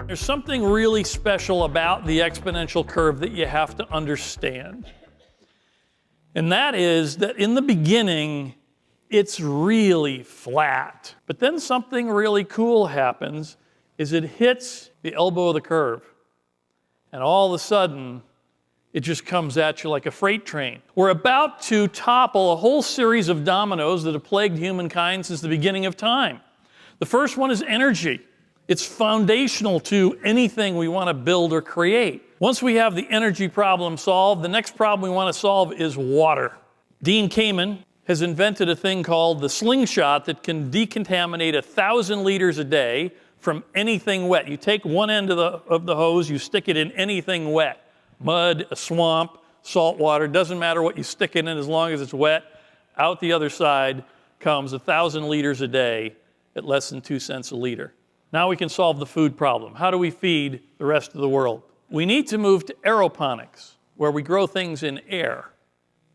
There's something really special about the exponential curve that you have to understand. And that is that in the beginning, it's really flat. But then something really cool happens, is it hits the elbow of the curve. And all of a sudden, it just comes at you like a freight train. We're about to topple a whole series of dominoes that have plagued humankind since the beginning of time. The first one is energy. It's foundational to anything we want to build or create. Once we have the energy problem solved, the next problem we want to solve is water. Dean Kamen has invented a thing called the slingshot that can decontaminate 1,000 liters a day from anything wet. You take one end of the hose, you stick it in anything wet. Mud, a swamp, salt water, doesn't matter what you stick it in as long as it's wet. Out the other side comes 1,000 liters a day at less than 2 cents a liter. Now we can solve the food problem. How do we feed the rest of the world? We need to move to aeroponics, where we grow things in air.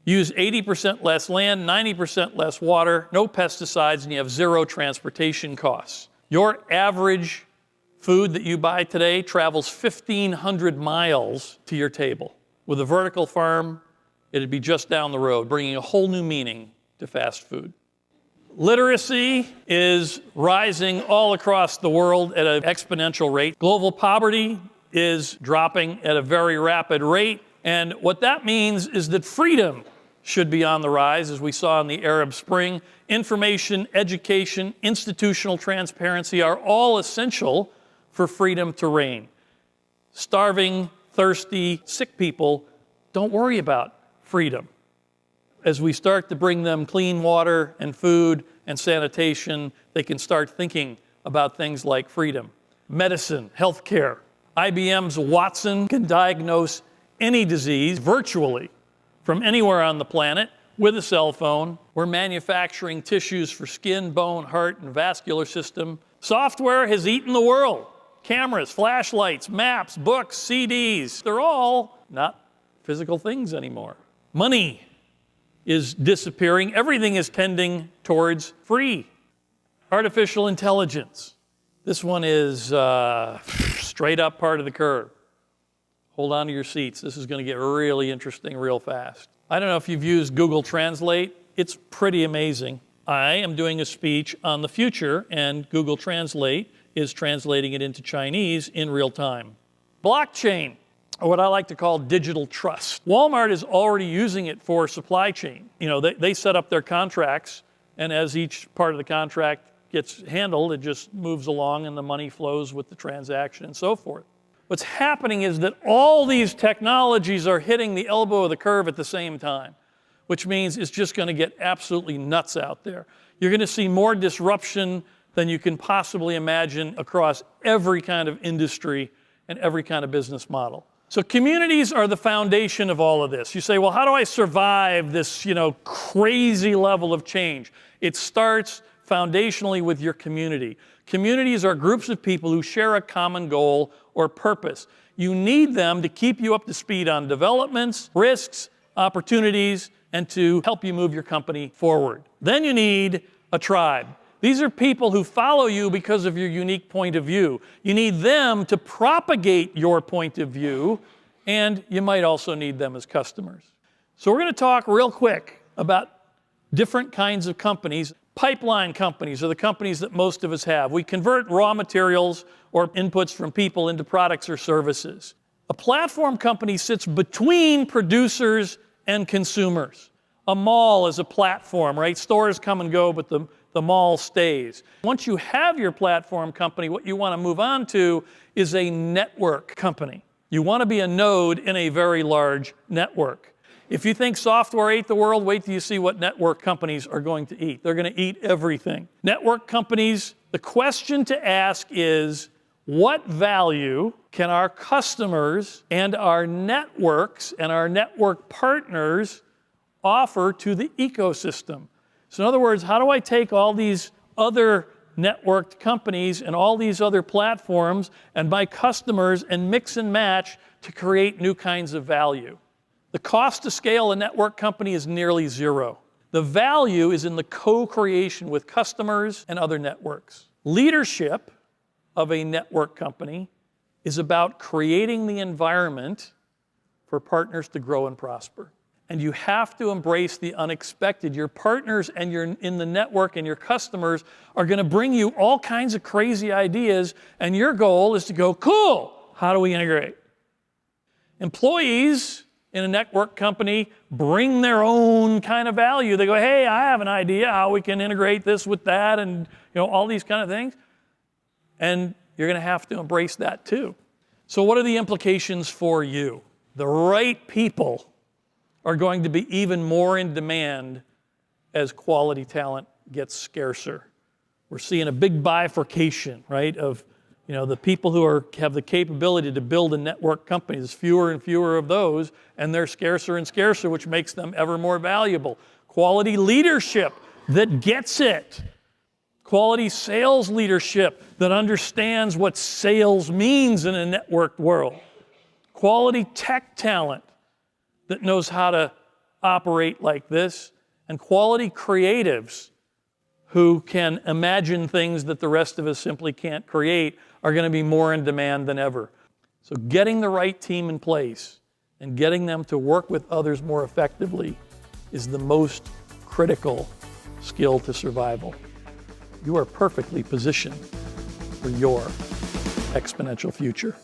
Use 80% less land, 90% less water, no pesticides, and you have zero transportation costs. Your average food that you buy today travels 1,500 miles to your table. With a vertical farm, it'd be just down the road, bringing a whole new meaning to fast food. Literacy is rising all across the world at an exponential rate. Global poverty is dropping at a very rapid rate. And what that means is that freedom should be on the rise, as we saw in the Arab Spring. Information, education, institutional transparency are all essential for freedom to reign. Starving, thirsty, sick people don't worry about freedom. As we start to bring them clean water and food and sanitation, they can start thinking about things like freedom. Medicine, healthcare. IBM's Watson can diagnose any disease virtually from anywhere on the planet with a cell phone. We're manufacturing tissues for skin, bone, heart, and vascular system. Software has eaten the world. Cameras, flashlights, maps, books, CDs. They're all not physical things anymore. Money is disappearing. Everything is tending towards free. Artificial intelligence. This one is straight up part of the curve. Hold on to your seats. This is going to get really interesting real fast. I don't know if you've used Google Translate. It's pretty amazing. I am doing a speech on the future, and Google Translate is translating it into Chinese in real time. Blockchain, or what I like to call digital trust. Walmart is already using it for supply chain. You know, they set up their contracts, and as each part of the contract gets handled, it just moves along and the money flows with the transaction and so forth. What's happening is that all these technologies are hitting the elbow of the curve at the same time, which means it's just going to get absolutely nuts out there. You're going to see more disruption than you can possibly imagine across every kind of industry and every kind of business model. So communities are the foundation of all of this. You say, well, how do I survive this, crazy level of change? It starts foundationally with your community. Communities are groups of people who share a common goal or purpose. You need them to keep you up to speed on developments, risks, opportunities, and to help you move your company forward. Then you need a tribe. These are people who follow you because of your unique point of view. You need them to propagate your point of view, and you might also need them as customers. So we're going to talk real quick about different kinds of companies. Pipeline companies are the companies that most of us have. We convert raw materials or inputs from people into products or services. A platform company sits between producers and consumers. A mall is a platform, right? Stores come and go, but the mall stays. Once you have your platform company, what you want to move on to is a network company. You want to be a node in a very large network. If you think software ate the world, wait till you see what network companies are going to eat. They're going to eat everything. Network companies, the question to ask is, what value can our customers and our networks and our network partners offer to the ecosystem? So in other words, how do I take all these other networked companies and all these other platforms and my customers and mix and match to create new kinds of value? The cost to scale a network company is nearly zero. The value is in the co-creation with customers and other networks. Leadership of a network company is about creating the environment for partners to grow and prosper. And you have to embrace the unexpected. Your partners and in the network and your customers are going to bring you all kinds of crazy ideas, and your goal is to go, cool, how do we integrate? Employees in a network company bring their own kind of value. They go, hey, I have an idea how we can integrate this with that, and all these kind of things. And you're going to have to embrace that too. So what are the implications for you? The right people are going to be even more in demand as quality talent gets scarcer. We're seeing a big bifurcation, right, of the people who have the capability to build a network company. There's fewer and fewer of those, and they're scarcer and scarcer, which makes them ever more valuable. Quality leadership that gets it. Quality sales leadership that understands what sales means in a networked world. Quality tech talent that knows how to operate like this, and quality creatives who can imagine things that the rest of us simply can't create are going to be more in demand than ever. So getting the right team in place and getting them to work with others more effectively is the most critical skill to survival. You are perfectly positioned for your exponential future.